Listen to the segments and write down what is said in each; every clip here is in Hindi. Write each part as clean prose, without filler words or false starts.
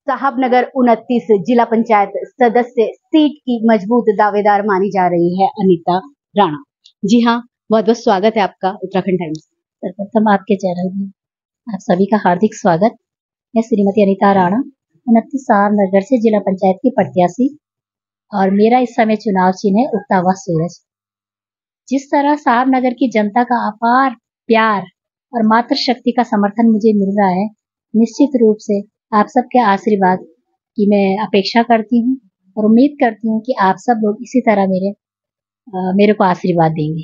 साहबनगर 29 जिला पंचायत सदस्य सीट की मजबूत दावेदार मानी जा रही है अनीता राणा। जी हाँ, बहुत बहुत स्वागत है आपका उत्तराखंड टाइम्स। सर्वप्रथम आपके चैनल में आप सभी का हार्दिक स्वागत। मैं श्रीमती अनीता राणा 29 साहबनगर से जिला पंचायत की प्रत्याशी और मेरा इस समय चुनाव चिन्ह है उगता हुआ सूरज। जिस तरह साहबनगर की जनता का अपार प्यार और मातृशक्ति का समर्थन मुझे मिल रहा है, निश्चित रूप से आप सबके आशीर्वाद की मैं अपेक्षा करती हूँ और उम्मीद करती हूँ कि आप सब लोग इसी तरह मेरे को आशीर्वाद देंगे।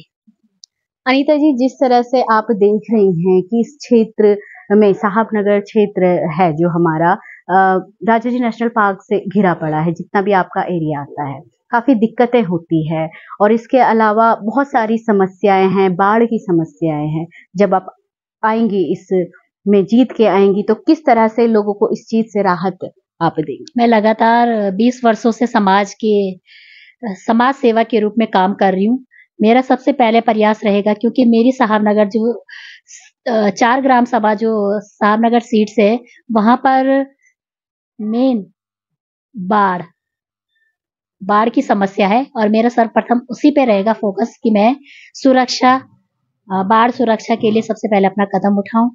अनीता जी, जिस तरह से आप देख रही हैं कि इस क्षेत्र में साहबनगर क्षेत्र है जो हमारा राजाजी नेशनल पार्क से घिरा पड़ा है, जितना भी आपका एरिया आता है, काफी दिक्कतें होती है और इसके अलावा बहुत सारी समस्याएं हैं, बाढ़ की समस्याएं हैं। जब आप आएंगी इस में जीत के आएंगी तो किस तरह से लोगों को इस चीज से राहत आप देंगी? मैं लगातार 20 वर्षों से समाज सेवा के रूप में काम कर रही हूँ। मेरा सबसे पहले प्रयास रहेगा, क्योंकि मेरी साहबनगर जो 4 ग्राम सभा जो साहबनगर सीट से है, वहां पर मेन बाढ़ की समस्या है और मेरा सर्वप्रथम उसी पे रहेगा फोकस कि मैं बाढ़ सुरक्षा के लिए सबसे पहले अपना कदम उठाऊं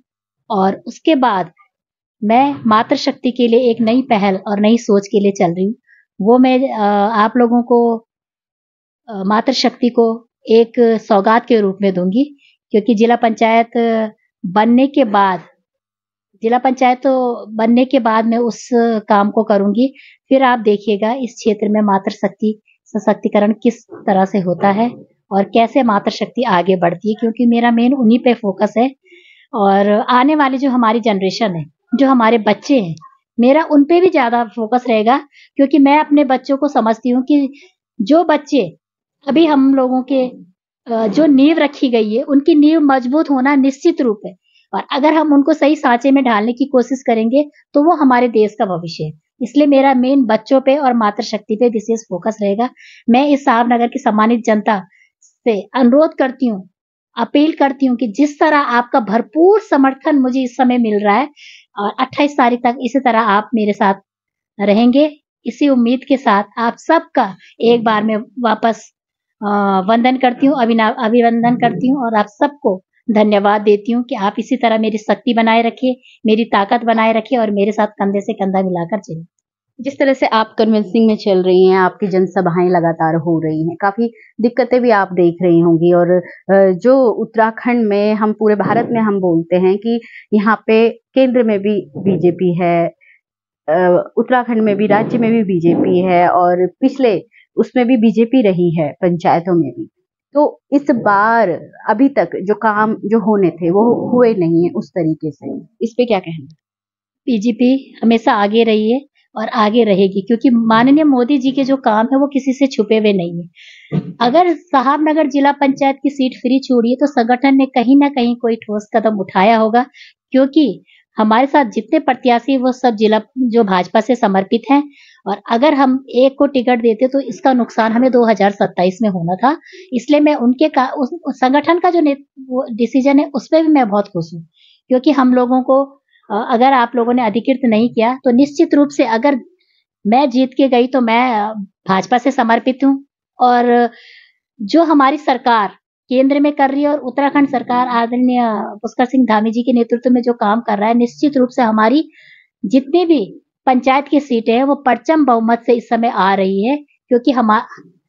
और उसके बाद मैं मातृशक्ति के लिए एक नई पहल और नई सोच के लिए चल रही हूँ। वो मैं आप लोगों को मातृशक्ति को एक सौगात के रूप में दूंगी, क्योंकि जिला पंचायत बनने के बाद मैं उस काम को करूंगी। फिर आप देखिएगा इस क्षेत्र में मातृशक्ति सशक्तिकरण किस तरह से होता है और कैसे मातृशक्ति आगे बढ़ती है, क्योंकि मेरा मेन उन्हीं पे फोकस है। और आने वाली जो हमारी जनरेशन है, जो हमारे बच्चे हैं, मेरा उन पे भी ज्यादा फोकस रहेगा, क्योंकि मैं अपने बच्चों को समझती हूँ कि जो बच्चे अभी हम लोगों के जो नींव रखी गई है, उनकी नींव मजबूत होना निश्चित रूप है और अगर हम उनको सही सांचे में ढालने की कोशिश करेंगे तो वो हमारे देश का भविष्य है। इसलिए मेरा मेन बच्चों पे और मातृशक्ति पे विशेष फोकस रहेगा। मैं इस साहबनगर की सम्मानित जनता से अनुरोध करती हूँ, अपील करती हूँ कि जिस तरह आपका भरपूर समर्थन मुझे इस समय मिल रहा है और 28 तारीख तक इसी तरह आप मेरे साथ रहेंगे, इसी उम्मीद के साथ आप सबका एक बार में वापस वंदन करती हूँ, अभिवंदन करती हूँ और आप सबको धन्यवाद देती हूँ कि आप इसी तरह मेरी शक्ति बनाए रखिए, मेरी ताकत बनाए रखिए और मेरे साथ कंधे से कंधा मिलाकर चलिए। जिस तरह से आप कन्विंसिंग में चल रही हैं, आपकी जनसभाएं लगातार हो रही हैं, काफी दिक्कतें भी आप देख रही होंगी और जो उत्तराखंड में हम पूरे भारत में हम बोलते हैं कि यहाँ पे केंद्र में भी बीजेपी है, उत्तराखंड में भी, राज्य में भी बीजेपी है और पिछले उसमें भी बीजेपी रही है, पंचायतों में भी। तो इस बार अभी तक जो काम जो होने थे वो हुए नहीं है उस तरीके से, इस पे क्या कहना? बीजेपी हमेशा आगे रही है और आगे रहेगी, क्योंकि माननीय मोदी जी के जो काम है वो किसी से छुपे हुए नहीं है। अगर साहबनगर जिला पंचायत की सीट फ्री छोड़ी तो संगठन ने कहीं ना कहीं कोई ठोस कदम उठाया होगा, क्योंकि हमारे साथ जितने प्रत्याशी वो सब जिला जो भाजपा से समर्पित हैं और अगर हम एक को टिकट देते तो इसका नुकसान हमें 2027 में होना था। इसलिए मैं उस संगठन का जो डिसीजन है उस पर भी मैं बहुत खुश हूँ, क्योंकि हम लोगों को अगर आप लोगों ने अधिकृत नहीं किया तो निश्चित रूप से अगर मैं जीत के गई तो मैं भाजपा से समर्पित हूँ और जो हमारी सरकार केंद्र में कर रही है और उत्तराखंड सरकार आदरणीय पुष्कर सिंह धामी जी के नेतृत्व में जो काम कर रहा है, निश्चित रूप से हमारी जितनी भी पंचायत की सीटें हैं वो परचम बहुमत से इस समय आ रही है, क्योंकि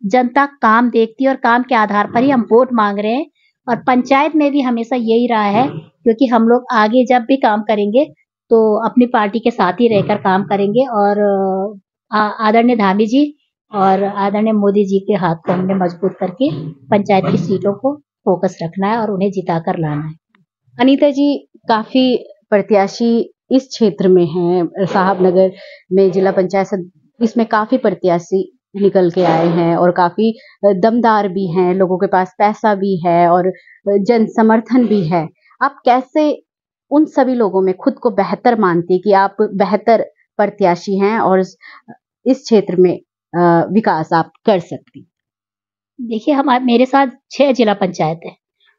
जनता काम देखती है और काम के आधार पर ही हम वोट मांग रहे हैं। और पंचायत में भी हमेशा यही रहा है, क्योंकि हम लोग आगे जब भी काम करेंगे तो अपनी पार्टी के साथ ही रहकर काम करेंगे और आदरणीय धामी जी और आदरणीय मोदी जी के हाथ को हमने मजबूत करके पंचायत की सीटों को फोकस रखना है और उन्हें जिताकर लाना है। अनीता जी, काफी प्रत्याशी इस क्षेत्र में हैं, साहबनगर में जिला पंचायत इसमें काफी प्रत्याशी निकल के आए हैं और काफी दमदार भी हैं, लोगों के पास पैसा भी है और जन समर्थन भी है। आप कैसे उन सभी लोगों में खुद को बेहतर मानती कि आप बेहतर प्रत्याशी हैं और इस क्षेत्र में विकास आप कर सकती? देखिए, मेरे साथ 6 जिला पंचायत है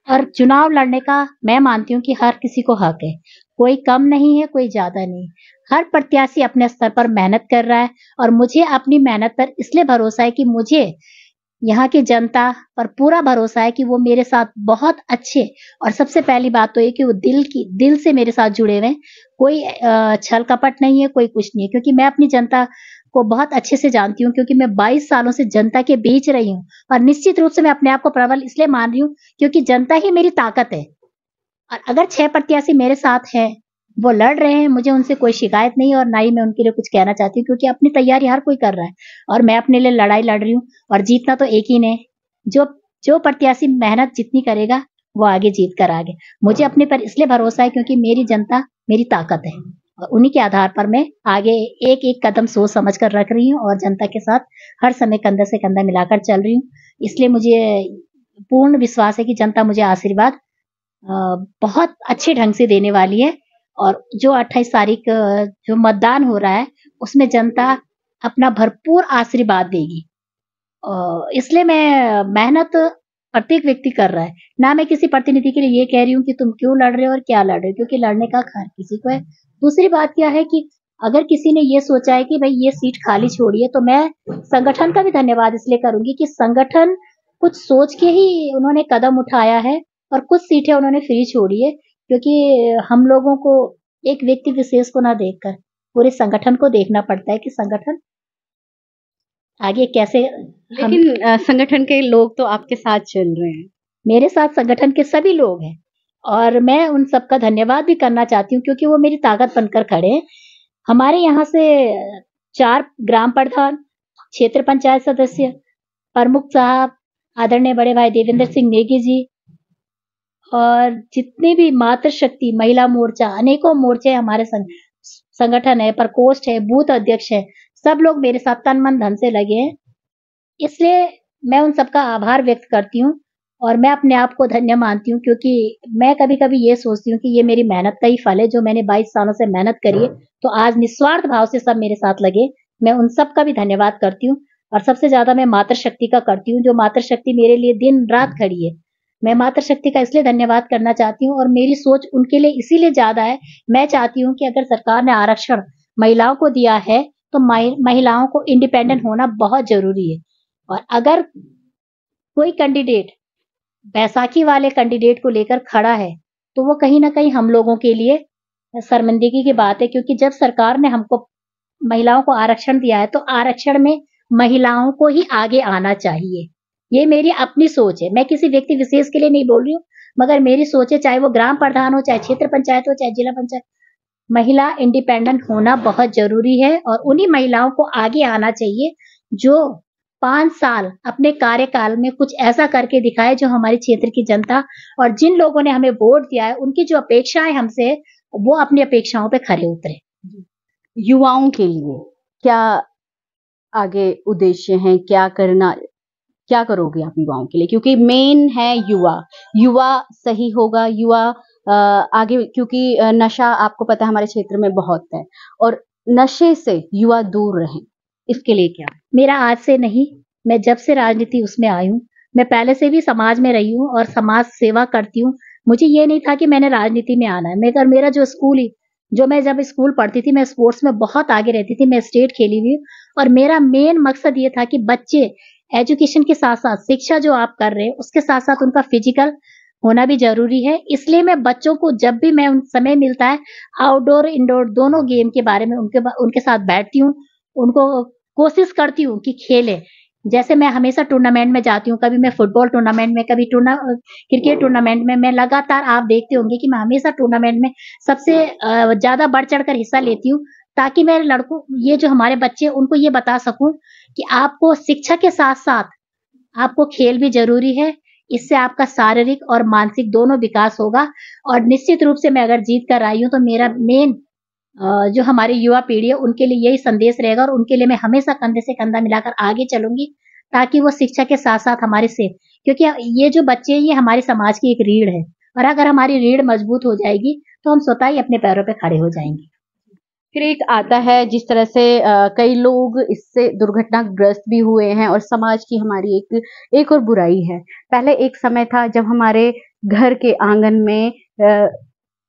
और चुनाव लड़ने का मैं मानती हूँ कि हर किसी को हक है, कोई कम नहीं है, कोई ज्यादा नहीं। हर प्रत्याशी अपने स्तर पर मेहनत कर रहा है और मुझे अपनी मेहनत पर इसलिए भरोसा है कि मुझे यहाँ की जनता पर पूरा भरोसा है कि वो मेरे साथ बहुत अच्छे, और सबसे पहली बात तो ये कि वो दिल से मेरे साथ जुड़े हुए हैं। कोई छल कपट नहीं है, कोई कुछ नहीं है, क्योंकि मैं अपनी जनता को बहुत अच्छे से जानती हूँ, क्योंकि मैं 22 सालों से जनता के बीच रही हूँ। और निश्चित रूप से मैं अपने आप को प्रबल इसलिए मान रही हूँ क्योंकि जनता ही मेरी ताकत है। और अगर 6 प्रत्याशी मेरे साथ हैं, वो लड़ रहे हैं, मुझे उनसे कोई शिकायत नहीं है और ना ही मैं उनके लिए कुछ कहना चाहती हूँ, क्योंकि अपनी तैयारी हर कोई कर रहा है और मैं अपने लिए लड़ाई लड़ रही हूँ और जीतना तो एक ही ने। जो जो प्रत्याशी मेहनत जितनी करेगा वो आगे जीत कर आगे। मुझे अपने पर इसलिए भरोसा है क्योंकि मेरी जनता मेरी ताकत है और उन्हीं के आधार पर मैं आगे एक एक कदम सोच समझ कर रख रही हूँ और जनता के साथ हर समय कंधे से कंधा मिलाकर चल रही हूँ। इसलिए मुझे पूर्ण विश्वास है कि जनता मुझे आशीर्वाद बहुत अच्छे ढंग से देने वाली है और जो 28 तारीख जो मतदान हो रहा है उसमें जनता अपना भरपूर आशीर्वाद देगी। इसलिए मैं मेहनत प्रत्येक व्यक्ति कर रहा है, ना मैं किसी प्रतिनिधि के लिए ये कह रही हूँ कि तुम क्यों लड़ रहे हो और क्या लड़ रहे हो, क्योंकि लड़ने का हक हर किसी को है। दूसरी बात क्या है कि अगर किसी ने ये सोचा है कि भाई ये सीट खाली छोड़िए, तो मैं संगठन का भी धन्यवाद इसलिए करूंगी कि संगठन कुछ सोच के ही उन्होंने कदम उठाया है और कुछ सीटें उन्होंने फ्री छोड़ी है, क्योंकि हम लोगों को एक व्यक्ति विशेष को ना देखकर पूरे संगठन को देखना पड़ता है कि संगठन आगे कैसे। लेकिन संगठन के लोग तो आपके साथ चल रहे हैं। मेरे साथ संगठन के सभी लोग हैं और मैं उन सबका धन्यवाद भी करना चाहती हूँ, क्योंकि वो मेरी ताकत बनकर खड़े हैं। हमारे यहाँ से 4 ग्राम प्रधान, क्षेत्र पंचायत सदस्य, प्रमुख साहब, आदरणीय बड़े भाई देवेंद्र सिंह नेगी जी और जितने भी मातृशक्ति महिला मोर्चा, अनेकों मोर्चे हमारे संगठन है, प्रकोष्ठ है, बूथ अध्यक्ष है, सब लोग मेरे साथ तन मन धन से लगे हैं। इसलिए मैं उन सबका आभार व्यक्त करती हूँ और मैं अपने आप को धन्य मानती हूँ, क्योंकि मैं कभी-कभी ये सोचती हूँ कि ये मेरी मेहनत का ही फल है, जो मैंने 22 सालों से मेहनत करी है, तो आज निस्वार्थ भाव से सब मेरे साथ लगे। मैं उन सब का भी धन्यवाद करती हूँ और सबसे ज्यादा मैं मातृशक्ति का करती हूँ, जो मातृशक्ति मेरे लिए दिन रात खड़ी है। मैं मातृशक्ति का इसलिए धन्यवाद करना चाहती हूँ और मेरी सोच उनके लिए इसीलिए ज्यादा है। मैं चाहती हूँ कि अगर सरकार ने आरक्षण महिलाओं को दिया है, तो महिलाओं को इंडिपेंडेंट होना बहुत जरूरी है। और अगर कोई कैंडिडेट बैसाखी वाले कैंडिडेट को लेकर खड़ा है, तो वो कहीं ना कहीं हम लोगों के लिए शर्मिंदगी की बात है, क्योंकि जब सरकार ने हमको महिलाओं को आरक्षण दिया है, तो आरक्षण में महिलाओं को ही आगे आना चाहिए। ये मेरी अपनी सोच है, मैं किसी व्यक्ति विशेष के लिए नहीं बोल रही हूँ, मगर मेरी सोच है, चाहे वो ग्राम प्रधान हो, चाहे क्षेत्र पंचायत हो, चाहे जिला पंचायत, महिला इंडिपेंडेंट होना बहुत जरूरी है और उन्हीं महिलाओं को आगे आना चाहिए जो 5 साल अपने कार्यकाल में कुछ ऐसा करके दिखाए जो हमारे क्षेत्र की जनता और जिन लोगों ने हमें वोट दिया है उनकी जो अपेक्षाएं हमसे, वो अपनी अपेक्षाओं पे खरे उतरे। युवाओं के लिए क्या आगे उद्देश्य हैं, क्या करोगे आप युवाओं के लिए, क्योंकि मेन है युवा सही होगा, युवा आगे, क्योंकि नशा आपको पता है हमारे क्षेत्र में बहुत है और नशे से युवा दूर रहें, इसके लिए क्या? मेरा आज से नहीं, मैं जब से राजनीति उसमें आई हूँ, मैं पहले से भी समाज में रही हूँ और समाज सेवा करती हूँ। मुझे ये नहीं था कि मैंने राजनीति में आना है। मेरा जो मैं जब स्कूल पढ़ती थी, मैं स्पोर्ट्स में बहुत आगे रहती थी, मैं स्टेट खेली हुई और मेरा मेन मकसद ये था कि बच्चे एजुकेशन के साथ साथ, शिक्षा जो आप कर रहे हैं उसके साथ साथ उनका फिजिकल होना भी जरूरी है। इसलिए मैं बच्चों को जब भी मैं उन समय मिलता है, आउटडोर इंडोर दोनों गेम के बारे में उनके साथ बैठती हूँ, उनको कोशिश करती हूँ कि खेले। जैसे मैं हमेशा टूर्नामेंट में जाती हूँ, कभी मैं फुटबॉल टूर्नामेंट में, कभी क्रिकेट टूर्नामेंट में। मैं लगातार, आप देखते होंगे कि मैं हमेशा टूर्नामेंट में सबसे ज्यादा बढ़ चढ़ कर हिस्सा लेती हूँ, ताकि मैं लड़कों, ये जो हमारे बच्चे, उनको ये बता सकूं कि आपको शिक्षा के साथ साथ आपको खेल भी जरूरी है। इससे आपका शारीरिक और मानसिक दोनों विकास होगा और निश्चित रूप से मैं अगर जीत कर आई हूँ, तो मेरा मेन जो हमारी युवा पीढ़ी है उनके लिए यही संदेश रहेगा और उनके लिए मैं हमेशा कंधे से कंधा मिलाकर आगे चलूंगी, ताकि वो शिक्षा के साथ साथ हमारे से, क्योंकि ये जो बच्चे हैं ये हमारे समाज की एक रीढ़ है और अगर हमारी रीढ़ मजबूत हो जाएगी तो हम स्वतः ही अपने पैरों पे खड़े हो जाएंगे। फिर एक आता है, जिस तरह से कई लोग इससे दुर्घटनाग्रस्त भी हुए हैं और समाज की हमारी एक और बुराई है। पहले एक समय था जब हमारे घर के आंगन में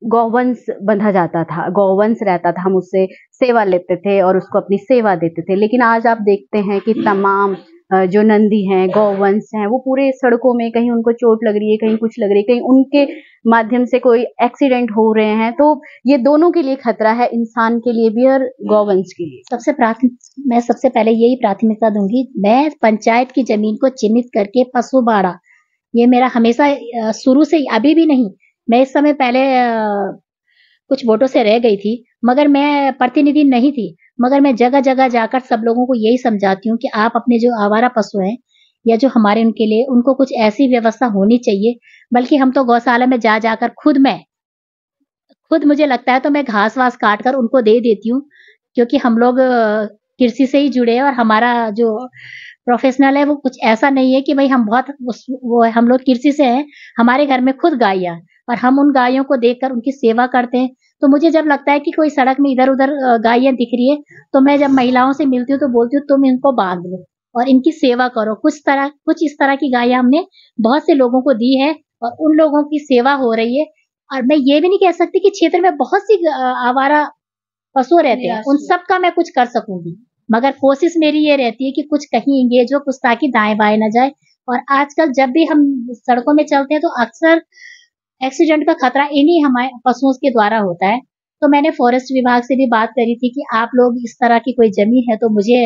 गौवंश बंधा जाता था, गौवंश रहता था, हम उससे सेवा लेते थे और उसको अपनी सेवा देते थे। लेकिन आज आप देखते हैं कि तमाम जो नंदी हैं, गौवंश हैं, वो पूरे सड़कों में, कहीं उनको चोट लग रही है, कहीं कुछ लग रही है, कहीं उनके माध्यम से कोई एक्सीडेंट हो रहे हैं। तो ये दोनों के लिए खतरा है, इंसान के लिए भी और गौवंश के लिए। मैं सबसे पहले यही प्राथमिकता दूंगी, मैं पंचायत की जमीन को चिन्हित करके पशु बाड़ा, ये मेरा हमेशा शुरू से ही, अभी भी नहीं, मैं इस समय पहले कुछ वोटों से रह गई थी, मगर मैं प्रतिनिधि नहीं थी, मगर मैं जगह जगह जाकर सब लोगों को यही समझाती हूँ कि आप अपने जो आवारा पशु हैं या जो हमारे उनके लिए, उनको कुछ ऐसी व्यवस्था होनी चाहिए। बल्कि हम तो गौशाला में जा जाकर खुद मुझे लगता है तो मैं घास वास काट कर उनको दे देती हूँ, क्योंकि हम लोग कृषि से ही जुड़े हैं और हमारा जो प्रोफेशनल है वो कुछ ऐसा नहीं है कि भाई हम बहुत वो है, हम लोग कृषि से हैं, हमारे घर में खुद गायें हैं और हम उन गायों को देखकर उनकी सेवा करते हैं। तो मुझे जब लगता है कि कोई सड़क में इधर उधर गायें दिख रही है, तो मैं जब महिलाओं से मिलती हूँ तो बोलती हूँ तुम इनको बांध लो और इनकी सेवा करो। कुछ इस तरह की गायें हमने बहुत से लोगों को दी है और उन लोगों की सेवा हो रही है। और मैं ये भी नहीं कह सकती कि क्षेत्र में बहुत सी आवारा पशु रहते हैं, उन सब का मैं कुछ कर सकूंगी, मगर कोशिश मेरी ये रहती है कि कुछ कहीं एंगेज हो, कुछ ताकि दाएं बाएं ना जाए। और आजकल जब भी हम सड़कों में चलते हैं तो अक्सर एक्सीडेंट का खतरा इन्हीं हमारे पशुओं के द्वारा होता है। तो मैंने फॉरेस्ट विभाग से भी बात करी थी कि आप लोग इस तरह की कोई जमीन है तो मुझे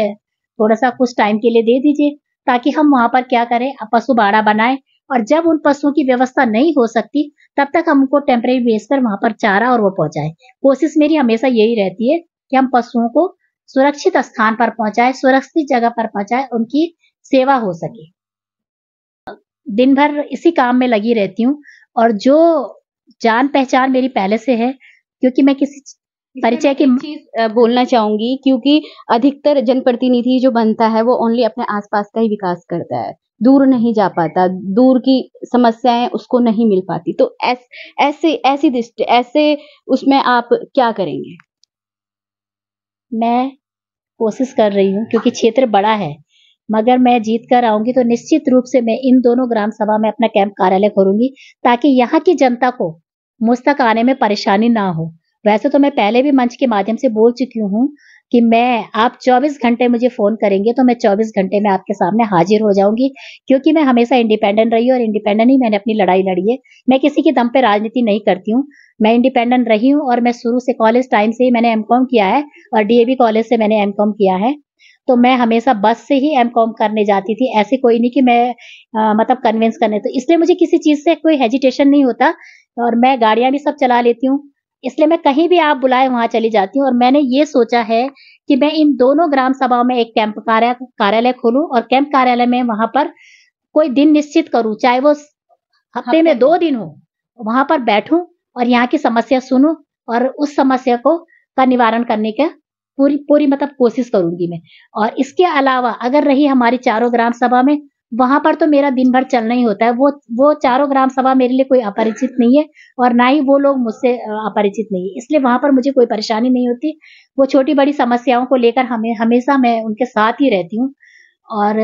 थोड़ा सा कुछ टाइम के लिए दे दीजिए, ताकि हम वहां पर क्या करें, पशु बाड़ा बनाए, और जब उन पशुओं की व्यवस्था नहीं हो सकती तब तक हम उनको टेम्परेरी बेस पर वहां पर चारा और वो पहुंचाए। कोशिश मेरी हमेशा यही रहती है कि हम पशुओं को सुरक्षित स्थान पर पहुंचाए, सुरक्षित जगह पर पहुंचाए, उनकी सेवा हो सके। दिन भर इसी काम में लगी रहती हूँ और जो जान पहचान मेरी पहले से है, क्योंकि मैं किसी परिचय की चीज बोलना चाहूंगी, क्योंकि अधिकतर जनप्रतिनिधि जो बनता है वो ओनली अपने आसपास का ही विकास करता है, दूर नहीं जा पाता, दूर की समस्याएं उसको नहीं मिल पाती। तो ऐसी दृष्टि, ऐसे उसमें आप क्या करेंगे? मैं कोशिश कर रही हूँ, क्योंकि क्षेत्र बड़ा है, मगर मैं जीत कर आऊंगी तो निश्चित रूप से मैं इन दोनों ग्राम सभा में अपना कैंप कार्यालय खोलूंगी, ताकि यहाँ की जनता को मुझ तक आने में परेशानी ना हो। वैसे तो मैं पहले भी मंच के माध्यम से बोल चुकी हूँ कि आप 24 घंटे मुझे फोन करेंगे तो मैं 24 घंटे में आपके सामने हाजिर हो जाऊंगी, क्योंकि मैं हमेशा इंडिपेंडेंट रही हूँ और इंडिपेंडेंट ही मैंने अपनी लड़ाई लड़ी है। मैं किसी के दम पे राजनीति नहीं करती हूँ, मैं इंडिपेंडेंट रही हूँ और मैं शुरू से कॉलेज टाइम से ही मैंने एमकॉम किया है और डीएवी कॉलेज से मैंने एमकॉम किया है। तो मैं हमेशा बस से ही एमकॉम करने जाती थी, ऐसे कोई नहीं कि मैं मतलब कन्विंस करने, तो इसलिए मुझे किसी चीज से कोई हेजिटेशन नहीं होता और मैं गाड़ियां भी सब चला लेती हूँ, इसलिए मैं कहीं भी आप बुलाए वहां चली जाती हूँ। और मैंने ये सोचा है कि मैं इन दोनों ग्राम सभाओं में एक कैंप कार्यालय खोलूं और कैंप कार्यालय में वहां पर कोई दिन निश्चित करूं, चाहे वो हफ्ते में 2 दिन हो, वहां पर बैठूं और यहाँ की समस्या सुनूं और उस समस्या का निवारण करने का पूरी पूरी मतलब कोशिश करूंगी मैं। और इसके अलावा अगर रही हमारी चारों ग्राम सभा में, वहां पर तो मेरा दिन भर चलना ही होता है। वो चारों ग्राम सभा मेरे लिए कोई अपरिचित नहीं है और ना ही वो लोग मुझसे अपरिचित नहीं है, इसलिए वहां पर मुझे कोई परेशानी नहीं होती। वो छोटी बड़ी समस्याओं को लेकर हमेशा मैं उनके साथ ही रहती हूँ। और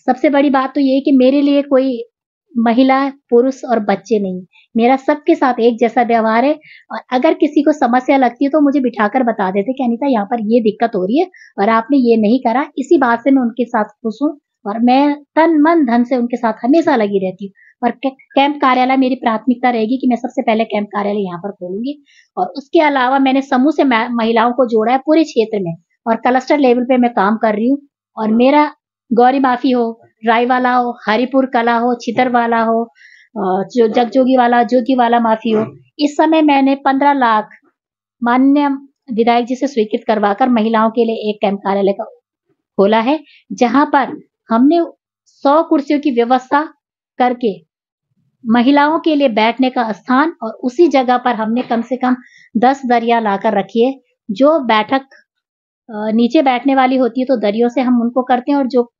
सबसे बड़ी बात तो ये है कि मेरे लिए कोई महिला, पुरुष और बच्चे नहीं, मेरा सबके साथ एक जैसा व्यवहार है। और अगर किसी को समस्या लगती है तो मुझे बिठाकर बता देते कि अनीता यहाँ पर ये दिक्कत हो रही है और आपने ये नहीं करा, इसी बात से मैं उनके साथ खुश हूँ और मैं तन मन धन से उनके साथ हमेशा लगी रहती हूँ। और कैंप कार्यालय मेरी प्राथमिकता रहेगी कि मैं सबसे पहले कैंप कार्यालय यहाँ पर खोलूंगी। और उसके अलावा मैंने समूह से महिलाओं को जोड़ा है पूरे क्षेत्र में और क्लस्टर लेवल पे मैं काम कर रही हूँ। और मेरा गौरी माफी हो, राय वाला हो, हरिपुर कला हो, छितर वाला हो, जो जगजोगी वाला, जोगी वाला माफी हो, इस समय मैंने 15 लाख माननीय विधायक जी से स्वीकृत करवाकर महिलाओं के लिए एक कैंप कार्यालय का खोला है, जहां पर हमने 100 कुर्सियों की व्यवस्था करके महिलाओं के लिए बैठने का स्थान, और उसी जगह पर हमने कम से कम 10 दरिया लाकर रखी है। जो बैठक नीचे बैठने वाली होती है तो दरियों से हम उनको करते हैं, और जो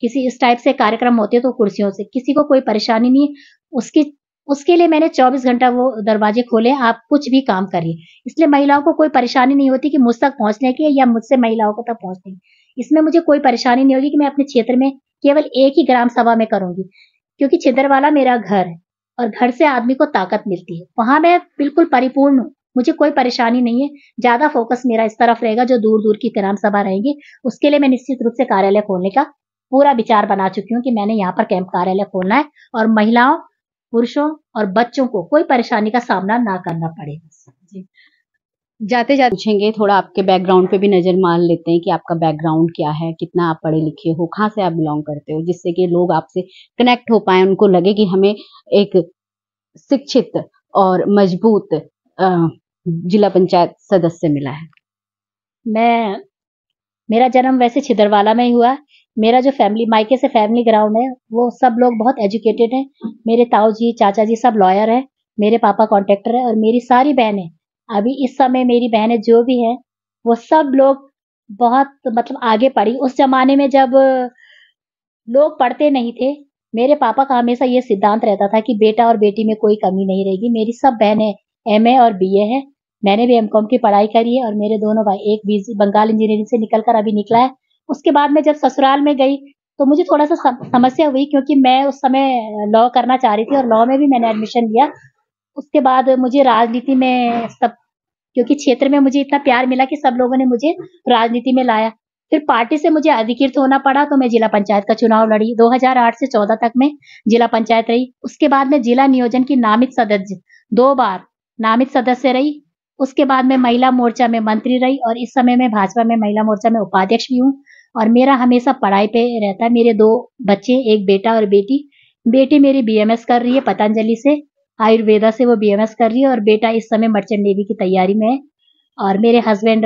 किसी इस टाइप से कार्यक्रम होते हैं तो कुर्सियों से, किसी को कोई परेशानी नहीं है। उसके लिए मैंने 24 घंटा वो दरवाजे खोले, आप कुछ भी काम करिए। इसलिए महिलाओं को कोई परेशानी नहीं होती कि मुझ तक पहुंचने की या मुझसे महिलाओं को तक पहुंचने की। इसमें मुझे कोई परेशानी नहीं होगी कि मैं अपने क्षेत्र में केवल एक ही ग्राम सभा में करूंगी, क्योंकि छिंदरवाला मेरा घर है और घर से आदमी को ताकत मिलती है। वहां मैं बिल्कुल परिपूर्ण हूँ, मुझे कोई परेशानी नहीं है। ज्यादा फोकस मेरा इस तरफ रहेगा, जो दूर दूर की ग्राम सभा रहेंगी उसके लिए मैं निश्चित रूप से कार्यालय खोलने का पूरा विचार बना चुकी हूँ कि मैंने यहाँ पर कैंप कार्यालय खोलना है और महिलाओं, पुरुषों और बच्चों को कोई परेशानी का सामना ना करना पड़े। जी। जाते जाते पूछेंगे, थोड़ा आपके बैकग्राउंड पे भी नजर मार लेते हैं कि आपका बैकग्राउंड क्या है, कितना आप पढ़े लिखे हो, कहाँ से आप बिलोंग करते हो, जिससे कि लोग आपसे कनेक्ट हो पाए, उनको लगे कि हमें एक शिक्षित और मजबूत जिला पंचायत सदस्य मिला है। मैं मेरा जन्म वैसे छिदरवाला में ही हुआ। मेरा जो फैमिली मायके से फैमिली ग्राउंड है वो सब लोग बहुत एजुकेटेड हैं। मेरे ताऊ जी, चाचा जी सब लॉयर हैं। मेरे पापा कॉन्ट्रैक्टर है और मेरी सारी बहनें, अभी इस समय मेरी बहनें जो भी हैं वो सब लोग बहुत मतलब आगे पढ़ी। उस जमाने में जब लोग पढ़ते नहीं थे, मेरे पापा का हमेशा ये सिद्धांत रहता था कि बेटा और बेटी में कोई कमी नहीं रहेगी। मेरी सब बहनें एमए और बीए हैं। मैंने भी एमकॉम की पढ़ाई करी है और मेरे दोनों भाई, एक बंगाल इंजीनियरिंग से निकलकर अभी निकला है। उसके बाद में जब ससुराल में गई तो मुझे थोड़ा सा समस्या हुई, क्योंकि मैं उस समय लॉ करना चाह रही थी और लॉ में भी मैंने एडमिशन लिया। उसके बाद मुझे राजनीति में सब, क्योंकि क्षेत्र में मुझे इतना प्यार मिला कि सब लोगों ने मुझे राजनीति में लाया। फिर पार्टी से मुझे अधिकृत होना पड़ा तो मैं जिला पंचायत का चुनाव लड़ी। 2008 से 14 तक मैं जिला पंचायत रही। उसके बाद मैं जिला नियोजन की नामित सदस्य, 2 बार नामित सदस्य रही। उसके बाद मैं महिला मोर्चा में मंत्री रही और इस समय मैं भाजपा में महिला मोर्चा में उपाध्यक्ष भी हूँ। और मेरा हमेशा पढ़ाई पे रहता है। मेरे 2 बच्चे, एक बेटा और बेटी। बेटी मेरी बीएमएस कर रही है पतंजलि से, आयुर्वेदा से वो बीएमएस कर रही है और बेटा इस समय मर्चेंट नेवी की तैयारी में है। और मेरे हस्बैंड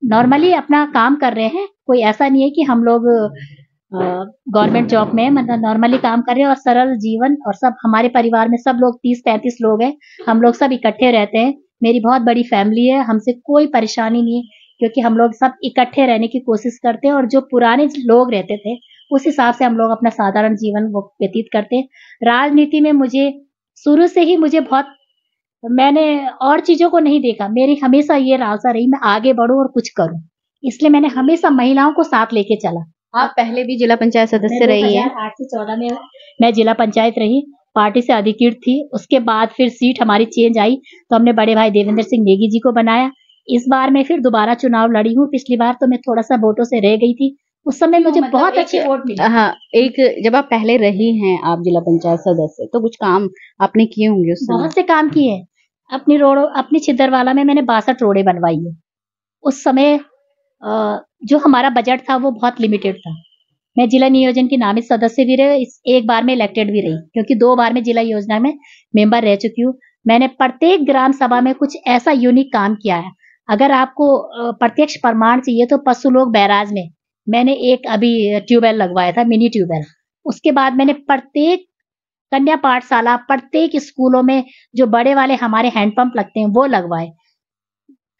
नॉर्मली अपना काम कर रहे हैं। कोई ऐसा नहीं है कि हम लोग गवर्नमेंट जॉब में, मतलब नॉर्मली काम कर रहे हैं और सरल जीवन। और सब हमारे परिवार में सब लोग 30-35 लोग हैं। हम लोग सब इकट्ठे रहते हैं। मेरी बहुत बड़ी फैमिली है, हमसे कोई परेशानी नहीं है, क्योंकि हम लोग सब इकट्ठे रहने की कोशिश करते हैं और जो पुराने लोग रहते थे उस हिसाब से हम लोग अपना साधारण जीवन वो व्यतीत करते हैं। राजनीति में मुझे शुरू से ही मुझे बहुत, मैंने और चीजों को नहीं देखा। मेरी हमेशा ये लालसा रही मैं आगे बढ़ूं और कुछ करूं, इसलिए मैंने हमेशा महिलाओं को साथ लेके चला। आप पहले भी जिला पंचायत सदस्य रही हैं? 2008 से 14 में मैं जिला पंचायत रही, पार्टी से अधिकृत थी। उसके बाद फिर सीट हमारी चेंज आई तो हमने बड़े भाई देवेंद्र सिंह नेगी जी को बनाया। इस बार मैं फिर दोबारा चुनाव लड़ी हूँ। पिछली बार तो मैं थोड़ा सा वोटों से रह गई थी, उस समय मुझे मतलब बहुत अच्छे वोट मिले। हाँ, एक जब आप पहले रही हैं आप जिला पंचायत सदस्य, तो कुछ काम आपने किए होंगे उस समय? बहुत से काम किए हैं। अपनी छिदरवाला में मैंने 62 रोडें बनवाई है। उस समय जो हमारा बजट था वो बहुत लिमिटेड था। मैं जिला नियोजन की नामित सदस्य भी रही, एक बार में इलेक्टेड भी रही, क्योंकि 2 बार में जिला योजना में मेंबर रह चुकी हूँ। मैंने प्रत्येक ग्राम सभा में कुछ ऐसा यूनिक काम किया है। अगर आपको प्रत्यक्ष प्रमाण चाहिए तो पशु लोग बैराज में मैंने एक अभी ट्यूबवेल लगवाया था, मिनी ट्यूबवेल। उसके बाद मैंने प्रत्येक कन्या पाठशाला, प्रत्येक स्कूलों में जो बड़े वाले हमारे हैंडपंप लगते हैं वो लगवाए।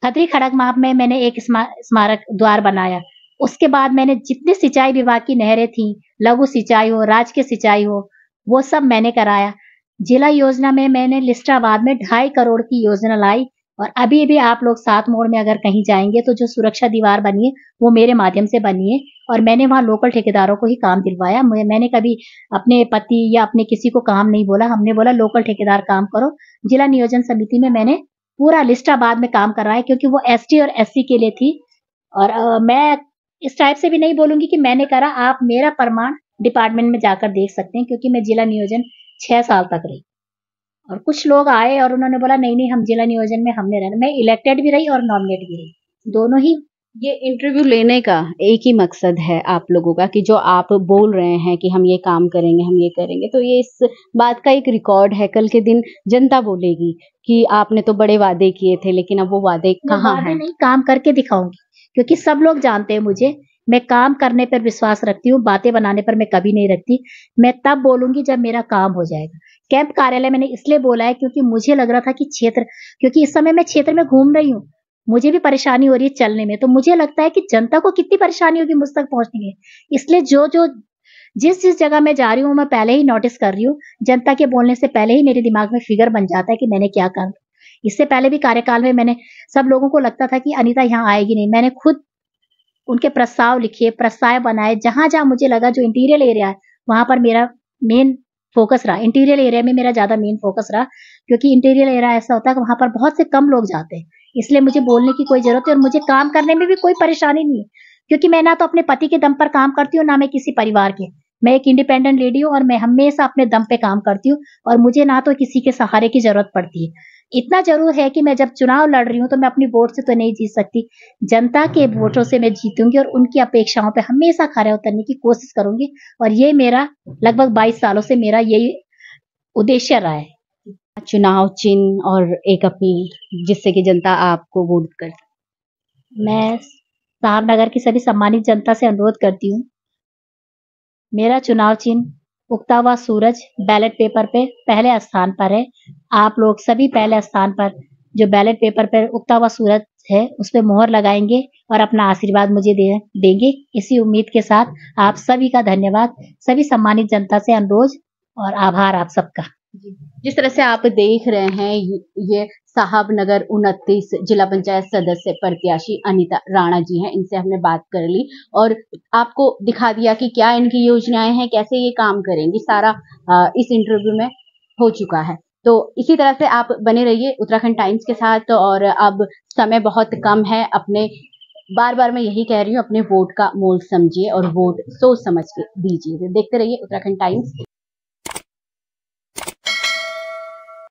खतरी खड़गमाप में मैंने एक स्मारक द्वार बनाया। उसके बाद मैंने जितने सिंचाई विभाग की नहरें थी, लघु सिंचाई हो, राजकीय सिंचाई हो, वो सब मैंने कराया। जिला योजना में मैंने लिस्टाबाद में 2.5 करोड़ की योजना लाई और अभी भी आप लोग 7 मोड़ में अगर कहीं जाएंगे तो जो सुरक्षा दीवार बनी है वो मेरे माध्यम से बनी है और मैंने वहां लोकल ठेकेदारों को ही काम दिलवाया। मैंने कभी अपने पति या अपने किसी को काम नहीं बोला, हमने बोला लोकल ठेकेदार काम करो। जिला नियोजन समिति में मैंने पूरा लिस्टाबाद में काम कर रहा है, क्योंकि वो एसटी और एससी के लिए थी। और मैं इस टाइप से भी नहीं बोलूंगी कि मैंने करा, आप मेरा प्रमाण डिपार्टमेंट में जाकर देख सकते हैं, क्योंकि मैं जिला नियोजन 6 साल तक रही। और कुछ लोग आए और उन्होंने बोला नहीं नहीं हम जिला नियोजन में हमने रहना। मैं इलेक्टेड भी रही और नॉमिनेट भी रही, दोनों ही। ये इंटरव्यू लेने का एक ही मकसद है आप लोगों का कि जो आप बोल रहे हैं कि हम ये काम करेंगे, हम ये करेंगे, तो ये इस बात का एक रिकॉर्ड है। कल के दिन जनता बोलेगी कि आपने तो बड़े वादे किए थे, लेकिन अब वो वादे कहाँ हैं? नहीं, काम करके दिखाऊंगी, क्योंकि सब लोग जानते हैं मुझे। मैं काम करने पर विश्वास रखती हूँ, बातें बनाने पर मैं कभी नहीं रखती। मैं तब बोलूंगी जब मेरा काम हो जाएगा। कैंप कार्यालय मैंने इसलिए बोला है क्योंकि मुझे लग रहा था कि क्षेत्र, क्योंकि इस समय मैं क्षेत्र में घूम रही हूँ, मुझे भी परेशानी हो रही है चलने में, तो मुझे लगता है कि जनता को कितनी परेशानी होगी मुझ तक पहुंचने में। इसलिए जिस जगह मैं जा रही हूँ मैं पहले ही नोटिस कर रही हूँ। जनता के बोलने से पहले ही मेरे दिमाग में फिगर बन जाता है कि मैंने क्या काम। इससे पहले भी कार्यकाल में मैंने, सब लोगों को लगता था कि अनीता यहाँ आएगी नहीं, मैंने खुद उनके प्रस्ताव लिखे, प्रस्ताव बनाए। जहां जहां मुझे लगा जो इंटीरियर एरिया है वहां पर मेरा मेन फोकस रहा। इंटीरियर एरिया में मेरा ज़्यादा मेन फोकस रहा, क्योंकि इंटीरियर एरिया ऐसा होता है कि वहाँ पर बहुत से कम लोग जाते हैं। इसलिए मुझे बोलने की कोई ज़रूरत है और मुझे काम करने में भी कोई परेशानी नहीं है, क्योंकि मैं ना तो अपने पति के दम पर काम करती हूँ, ना मैं किसी परिवार के। मैं एक इंडिपेंडेंट लेडी हूँ और मैं हमेशा अपने दम पे काम करती हूँ और मुझे ना तो किसी के सहारे की ज़रूरत पड़ती है। इतना ज़रूर है कि मैं जब चुनाव लड़ रही हूँ, तो मैं अपनी वोट से तो नहीं जीत सकती। जनता के वोटों से मैं जीतूँगी और उनकी अपेक्षाओं पे हमेशा खरे उतरने की कोशिश करूँगी और ये मेरा लगभग 22 सालों से मेरा यही उद्देश्य रहा है। चुनाव चिन्ह और एक अपील जिससे कि जनता आपको वोट कर। मैं साहबनगर की सभी सम्मानित जनता से अनुरोध करती हूँ, मेरा चुनाव चिन्ह उगता हुआ सूरज बैलेट पेपर पे पहले स्थान पर है। आप लोग सभी पहले स्थान पर जो बैलेट पेपर पर उगता हुआ सूरज है, उस पे मोहर लगाएंगे और अपना आशीर्वाद मुझे देंगे। इसी उम्मीद के साथ आप सभी का धन्यवाद। सभी सम्मानित जनता से अनुरोध और आभार आप सबका। जिस तरह से आप देख रहे हैं, ये साहबनगर 29 जिला पंचायत सदस्य प्रत्याशी अनीता राणा जी हैं। इनसे हमने बात कर ली और आपको दिखा दिया कि क्या इनकी योजनाएं हैं, कैसे ये काम करेंगी, सारा इस इंटरव्यू में हो चुका है। तो इसी तरह से आप बने रहिए उत्तराखंड टाइम्स के साथ। और अब समय बहुत कम है, अपने बार बार मैं यही कह रही हूँ, अपने वोट का मोल समझिए और वोट सोच समझ के दीजिए। देखते रहिए उत्तराखंड टाइम्स।